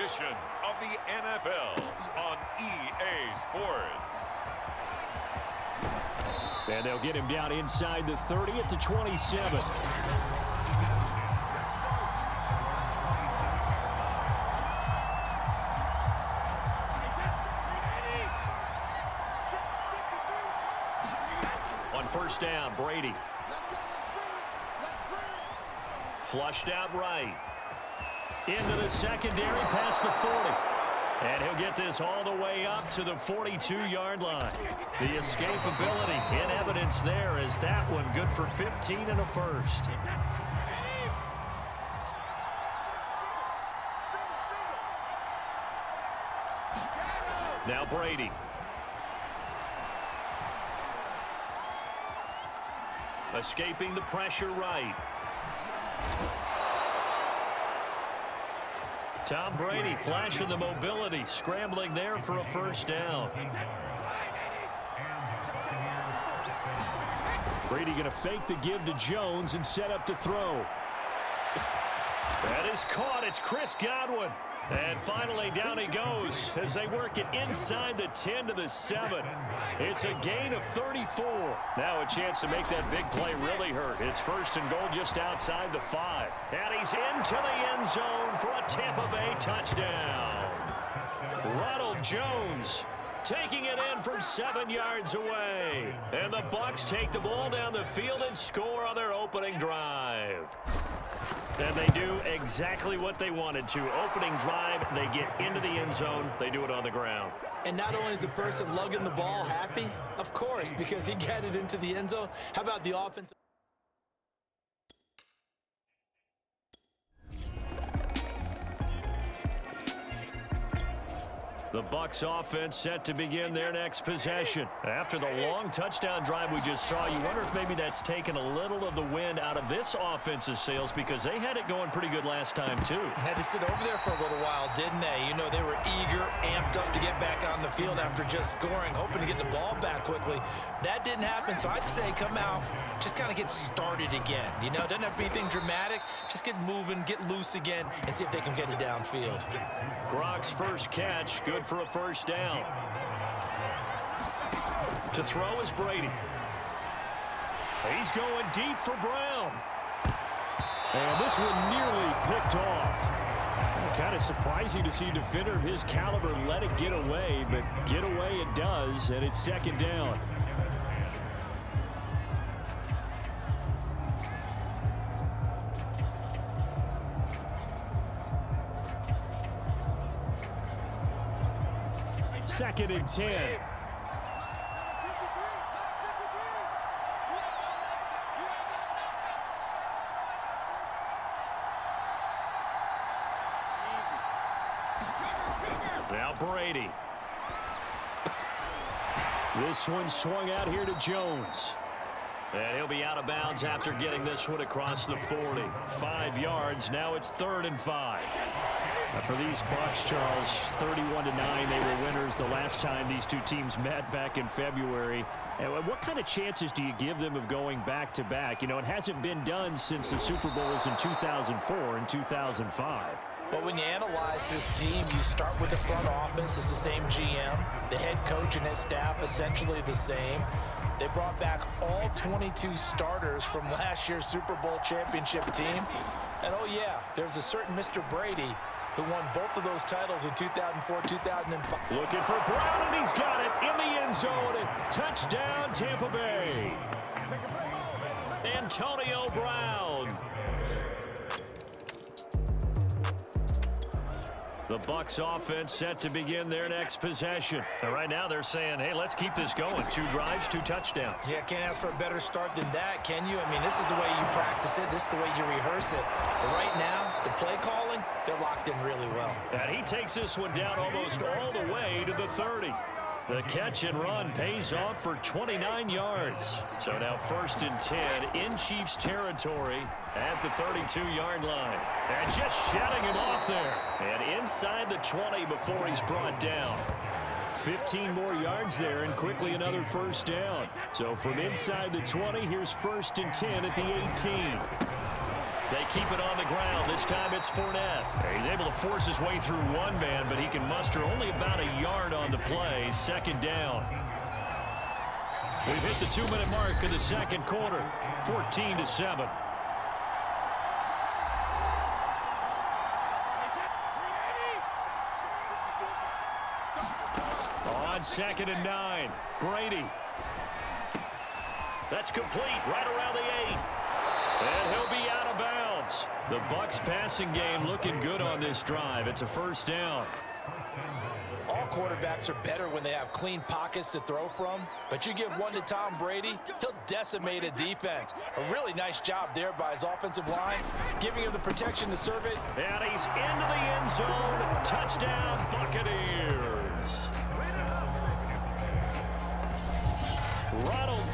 edition of the NFL on EA Sports. And they'll get him down inside the 30 at the 27. On first down, Brady. Flushed out right. Into the secondary past the 40. And he'll get this all the way up to the 42-yard line. The escapability in evidence there is that one good for 15 and a first. Now Brady. Escaping the pressure right. Tom Brady flashing the mobility, scrambling there for a first down. Brady going to fake the give to Jones and set up to throw. That is caught. It's Chris Godwin. And finally down he goes as they work it inside the 10 to the 7. It's a gain of 34. Now a chance to make that big play really hurt. It's first and goal just outside the 5. And he's into the end zone for a Tampa Bay touchdown. Ronald Jones taking it in from 7 yards away. And the Bucs take the ball down the field and score on their opening drive. And they do exactly what they wanted to. Opening drive, they get into the end zone. They do it on the ground. And not only is the person lugging the ball happy, of course, because he got it into the end zone. How about the offense? The Bucs offense set to begin their next possession. After the long touchdown drive we just saw, you wonder if maybe that's taken a little of the wind out of this offense's sails because they had it going pretty good last time too. Had to sit over there for a little while, didn't they? You know, they were eager, amped up to get back on the field after just scoring, hoping to get the ball back quickly. That didn't happen, so I'd say come out, just kind of get started again. You know, it doesn't have to be anything dramatic. Just get moving, get loose again, and see if they can get it downfield. Gronk's first catch, good for a first down. To throw is Brady. He's going deep for Brown. And this one nearly picked off. Kind of surprising to see a defender of his caliber let it get away, but get away it does, and it's second down. Second and 10. Now Brady. This one swung out here to Jones. And he'll be out of bounds after getting this one across the 40. 5 yards. Now it's 3rd and 5. For these Bucs, Charles, 31-9, they were winners the last time these two teams met back in February. And what kind of chances do you give them of going back-to-back? You know, it hasn't been done since the Super Bowls in 2004 and 2005. But when you analyze this team, you start with the front office. It's the same GM. The head coach and his staff essentially the same. They brought back all 22 starters from last year's Super Bowl championship team. And, oh, yeah, there's a certain Mr. Brady who won both of those titles in 2004, 2005. Looking for Brown, and he's got it in the end zone. Touchdown, Tampa Bay. Antonio Brown. The Bucs offense set to begin their next possession. And right now they're saying, hey, let's keep this going. 2 drives, 2 touchdowns. Yeah, can't ask for a better start than that, can you? I mean, this is the way you practice it. This is the way you rehearse it. But right now, the play calling, they're locked in really well. And he takes this one down almost all the way to the 30. The catch and run pays off for 29 yards. So now 1st and 10 in Chiefs territory at the 32-yard line. And just shutting him off there. And inside the 20 before he's brought down. 15 more yards there and quickly another first down. So from inside the 20, here's 1st and 10 at the 18. They keep it on the ground. This time it's Fournette. He's able to force his way through one man, but he can muster only about a yard on the play. Second down. We've hit the 2-minute mark of the second quarter. 14-7. On 2nd and 9. Brady. That's complete right around the 8. And he'll be out of bounds. The Bucs passing game looking good on this drive. It's a first down. All quarterbacks are better when they have clean pockets to throw from, but you give one to Tom Brady, he'll decimate a defense. A really nice job there by his offensive line, giving him the protection to serve it. And he's into the end zone. Touchdown, Buccaneers. Ronald.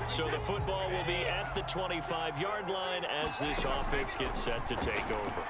So the football will be at the 25-yard line as this offense gets set to take over.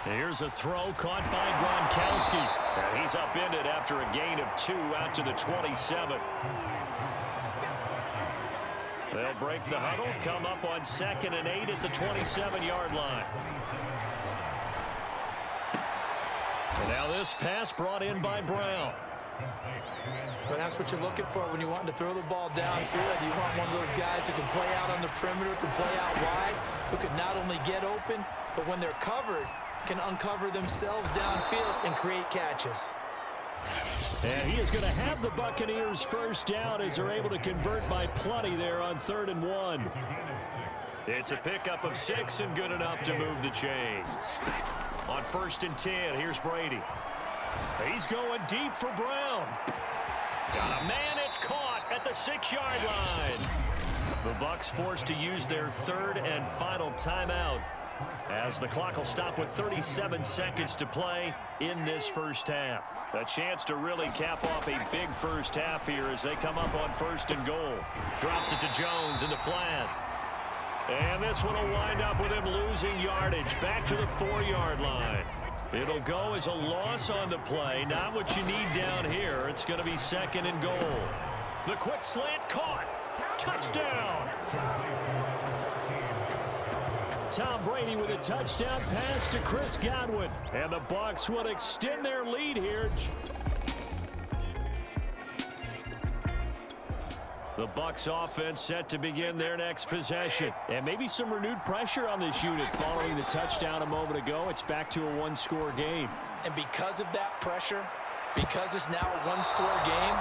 Here's a throw caught by Gronkowski. And he's upended after a gain of 2 out to the 27. They'll break the huddle, come up on 2nd and 8 at the 27-yard line. And now this pass brought in by Brown. Well, that's what you're looking for when you want to throw the ball downfield. You want one of those guys who can play out on the perimeter, can play out wide, who can not only get open, but when they're covered, can uncover themselves downfield and create catches. And he is going to have the Buccaneers first down as they're able to convert by plenty there on 3rd and 1. It's a pickup of 6 and good enough to move the chains. On 1st and 10, here's Brady. He's going deep for Brown. Got a man, it's caught at the 6-yard line. The Bucs forced to use their 3rd and final timeout as the clock will stop with 37 seconds to play in this first half. A chance to really cap off a big first half here as they come up on 1st and goal. Drops it to Jones in the flat. And this one will wind up with him losing yardage back to the 4-yard line. It'll go as a loss on the play. Not what you need down here. It's going to be 2nd and goal. The quick slant caught. Touchdown. Tom Brady with a touchdown pass to Chris Godwin. And the Bucs will extend their lead here. The Bucs offense set to begin their next possession. And maybe some renewed pressure on this unit following the touchdown a moment ago. It's back to a 1-score game. And because of that pressure, because it's now a 1-score game,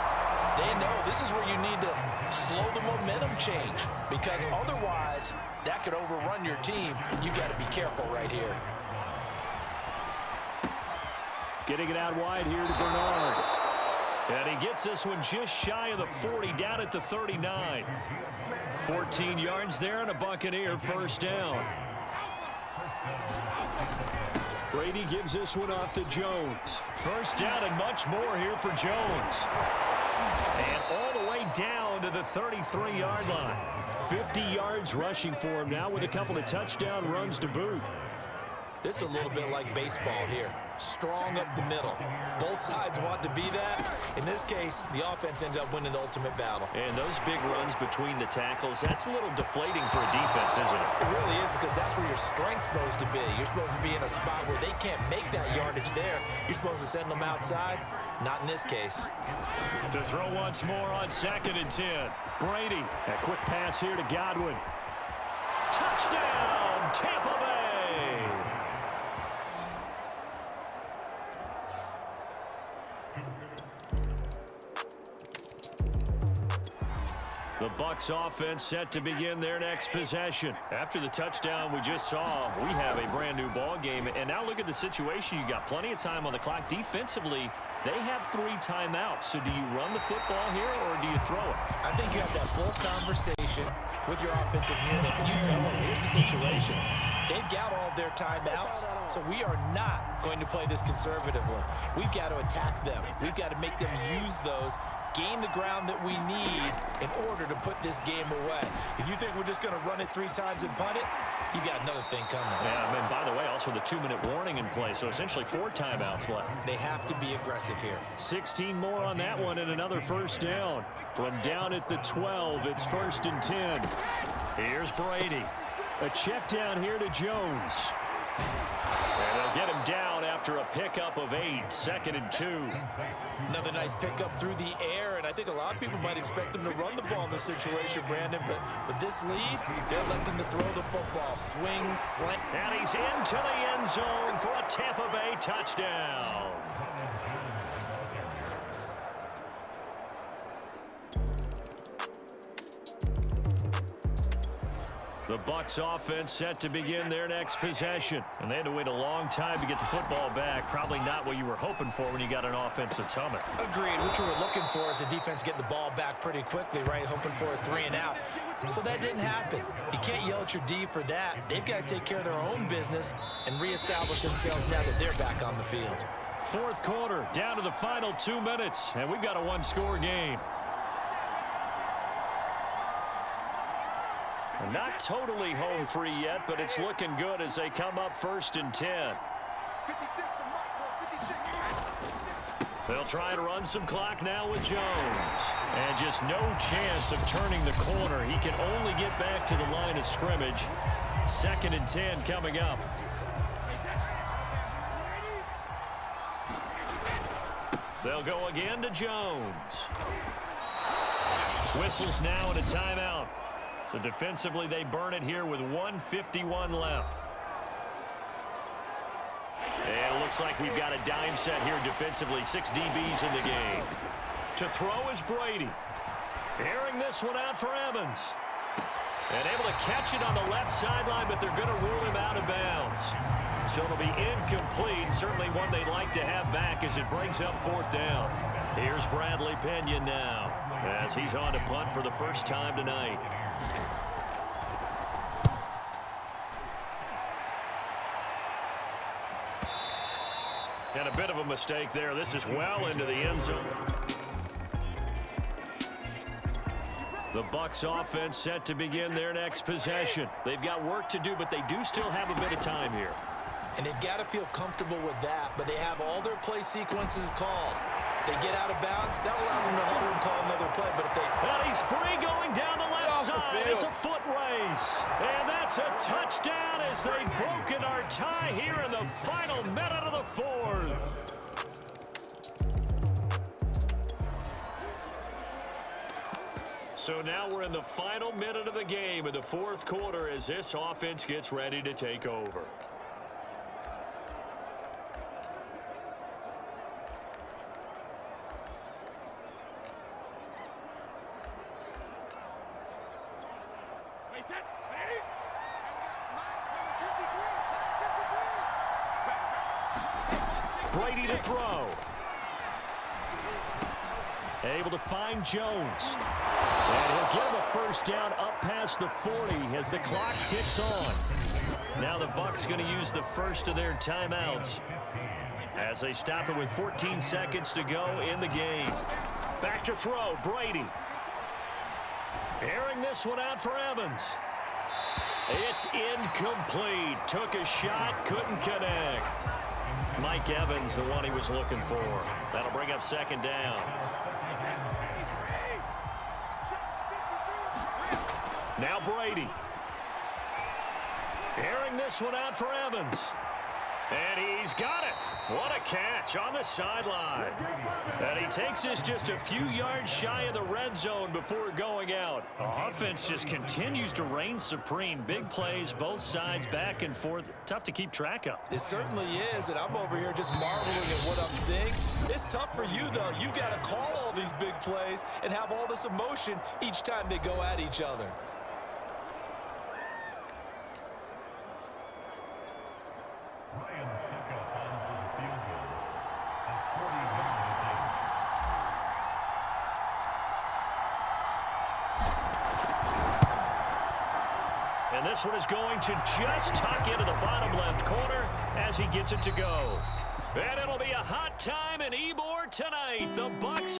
they know this is where you need to slow the momentum change. Because otherwise, that could overrun your team. You got to be careful right here. Getting it out wide here to Bernard. And he gets this one just shy of the 40, down at the 39. 14 yards there and a Buccaneer first down. Brady gives this one off to Jones. First down and much more here for Jones. And all the way down to the 33-yard line. 50 yards rushing for him now with a couple of touchdown runs to boot. This is a little bit like baseball here. Strong up the middle. Both sides want to be that. In this case, the offense ended up winning the ultimate battle. And those big runs between the tackles, that's a little deflating for a defense, isn't it? It really is, because that's where your strength's supposed to be. You're supposed to be in a spot where they can't make that yardage there. You're supposed to send them outside. Not in this case. To throw once more on 2nd and 10. Brady. A quick pass here to Godwin. Touchdown, Tampa Bay. The Bucs offense set to begin their next possession. After the touchdown we just saw, we have a brand new ball game. And now look at the situation. You got plenty of time on the clock. Defensively, they have 3 timeouts. So do you run the football here or do you throw it? I think you have that full conversation with your offensive unit. You tell them, here's the situation. They've got all their timeouts, so we are not going to play this conservatively. We've got to attack them. We've got to make them use those, gain the ground that we need in order to put this game away. If you think we're just going to run it 3 times and punt it, you got another thing coming. Yeah, and by the way, also the 2-minute warning in play, so essentially 4 timeouts left. They have to be aggressive here. 16 more on that one and another first down. From down at the 12, it's 1st and 10. Here's Brady. A check down here to Jones. And they'll get him down after a pickup of 8, 2nd and 2. Another nice pickup through the air, and I think a lot of people might expect them to run the ball in this situation, Brandon, but with this lead, they're electing to throw the football. Swing, slant. And he's into the end zone for a Tampa Bay touchdown. The Bucs offense set to begin their next possession. And they had to wait a long time to get the football back. Probably not what you were hoping for when you got an offense that's humming. Agreed. What you were looking for is the defense getting the ball back pretty quickly, right? Hoping for a 3 and out. So that didn't happen. You can't yell at your D for that. They've got to take care of their own business and reestablish themselves now that they're back on the field. 4th quarter, down to the final 2 minutes. And we've got a 1-score game. Not totally home free yet, but it's looking good as they come up 1st and 10. They'll try to run some clock now with Jones. And just no chance of turning the corner. He can only get back to the line of scrimmage. 2nd and 10 coming up. They'll go again to Jones. Whistles now and a timeout. So defensively, they burn it here with 1:51 left. And it looks like we've got a dime set here defensively. 6 DBs in the game. To throw is Brady. Airing this one out for Evans. And able to catch it on the left sideline, but they're going to rule him out of bounds. So it'll be incomplete. Certainly one they'd like to have back as it brings up 4th down. Here's Bradley Pena now as he's on to punt for the first time tonight. And a bit of a mistake there. This is well into the end zone. The Bucs offense set to begin their next possession. They've got work to do, but they do still have a bit of time here. And they've got to feel comfortable with that, but they have all their play sequences called. If they get out of bounds, that allows them to huddle and call another play. But if they... And he's free going down the left side. It's a foot race. And that's a touchdown as they've broken our tie here in the final minute of the 4th. So now we're in the final minute of the game in the 4th quarter as this offense gets ready to take over. Brady to throw. Able to find Jones. And he'll get him a first down up past the 40 as the clock ticks on. Now the Bucs going to use the first of their timeouts as they stop it with 14 seconds to go in the game. Back to throw, Brady. Airing this one out for Evans. It's incomplete. Took a shot, couldn't connect. Mike Evans, the one he was looking for. That'll bring up 2nd down. Now Brady. Airing this one out for Evans. And he's got it. What a catch on the sideline. And he takes this just a few yards shy of the red zone before going out. Offense just continues to reign supreme. Big plays, both sides, back and forth. Tough to keep track of. It certainly is, and I'm over here just marveling at what I'm seeing. It's tough for you, though. You got to call all these big plays and have all this emotion each time they go at each other. And this one is going to just tuck into the bottom left corner as he gets it to go. And it'll be a hot time in Ybor tonight. The Bucs